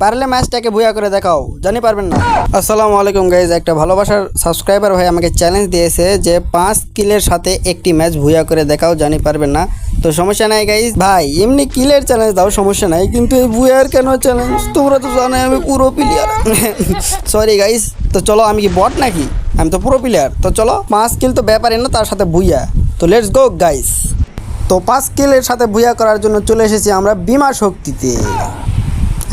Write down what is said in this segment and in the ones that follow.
পারলে ম্যাচটাকে বুয়া করে দেখাও, জানি পারবেন না। আসসালামু আলাইকুম গাইজ, একটা ভালোবাসার সাবস্ক্রাইবার ভাই আমাকে চ্যালেঞ্জ দিয়েছে যে 5 কিলের সাথে একটি ম্যাচ ভুয়া করে দেখাও, জানি পারবেন না। তো সমস্যা নাই গাইজ, ভাই এমনি কিলের চ্যালেঞ্জ দাও সমস্যা নাই, কিন্তু এই ভুয়ার কেন চ্যালেঞ্জ? তোমরা তো জানো আমি পুরো প্লেয়ার। সরি গাইজ, তো চলো আমি কি বট নাকি? আমি তো পুরো প্লেয়ার। তো চলো 5 কিল তো ব্যাপারই না, তার সাথে ভুইয়া। তো লেটস গো গাইজ। তো 5 কিলের সাথে ভুয়া করার জন্য চলে এসেছি আমরা বিমা শক্তিতে।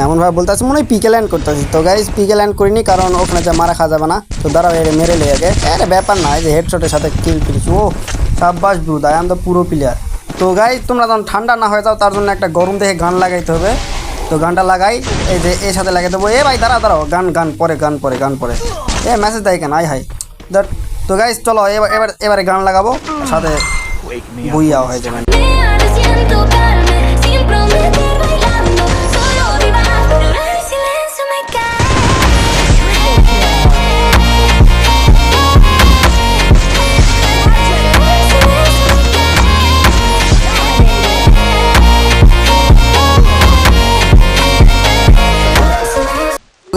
এমনভাবে বলতে আছে মনে হয় পিকে ল্যান্ড করতেছি। তো গাইজ পিকে ল্যান্ড করিনি, কারণ ওখানে যা মারা খাওয়া যাবে না। তো দাঁড়াও এর মেরে লেগে আরে ব্যাপার না, এই যে হেডশটের সাথে কিল করেছি। ও সাব্বাস ব্রুদ, আই এম দ্য পুরো প্লেয়ার। তো গাইজ তোমরা যখন ঠান্ডা না হয়ে যাও তার জন্য একটা গরম দেখে গান লাগাইতে হবে। তো গানটা লাগাই, এই যে এর সাথে লাগিয়ে দেবো। ভাই দাঁড়াও গান পরে মেসেজ দেয় কেন? আয় হাই দ্যাট। তো গাইজ চলো এবারে গান লাগাবো, সাথে বুইয়া হয়ে যাবে।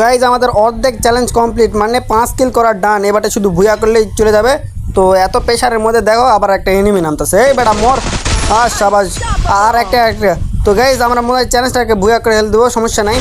গাইজ আমাদের অর্ধেক চ্যালেঞ্জ কমপ্লিট, মানে 5 কিল করার ডান। এবারে শুধু ভুয়া করলেই চলে যাবে। তো এত প্রেশারের মধ্যে দেখো আবার একটা এনিমি নামতেছে। এই বেটা মর, আর সাবাস, আর একটা। তো গাইজ আমরা মনে হয় চ্যালেঞ্জটাকে ভুয়া করে হেল দেবো, সমস্যা নাই।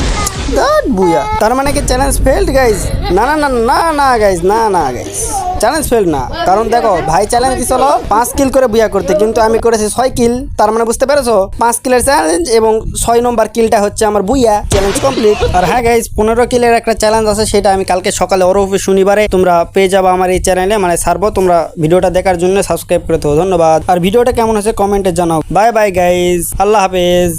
ভুয়া তার মানে কি চ্যালেঞ্জ ফেল্ড গাইজ? না গাইজ, না গাইজ চ্যালেঞ্জ ফেল্ড না। কারণ দেখো ভাই চ্যালেঞ্জ দিছিল 5 কিল করে বুয়া করতে, কিন্তু আমি করেছি 6 কিল। তার মানে বুঝতে পেরেছো, 5 কিলের চ্যালেঞ্জ এবং 6 নম্বর কিলটা হচ্ছে আমার বুইয়া। Challenge complete. আর হ্যাঁ গাইজ 15 কিলের একটা চ্যালেঞ্জ আছে, সেটা আমি কালকে সকালে ওরফে শনিবারে তোমরা পেয়ে যাবো আমার এই চ্যানেলে, মানে ছাড়বো। তোমরা ভিডিওটা দেখার জন্য সাবস্ক্রাইব করে দেবো, ধন্যবাদ। আর ভিডিওটা কেমন হয়েছে কমেন্টে জানাও। বাই বাই গাইজ, আল্লাহ হাফেজ।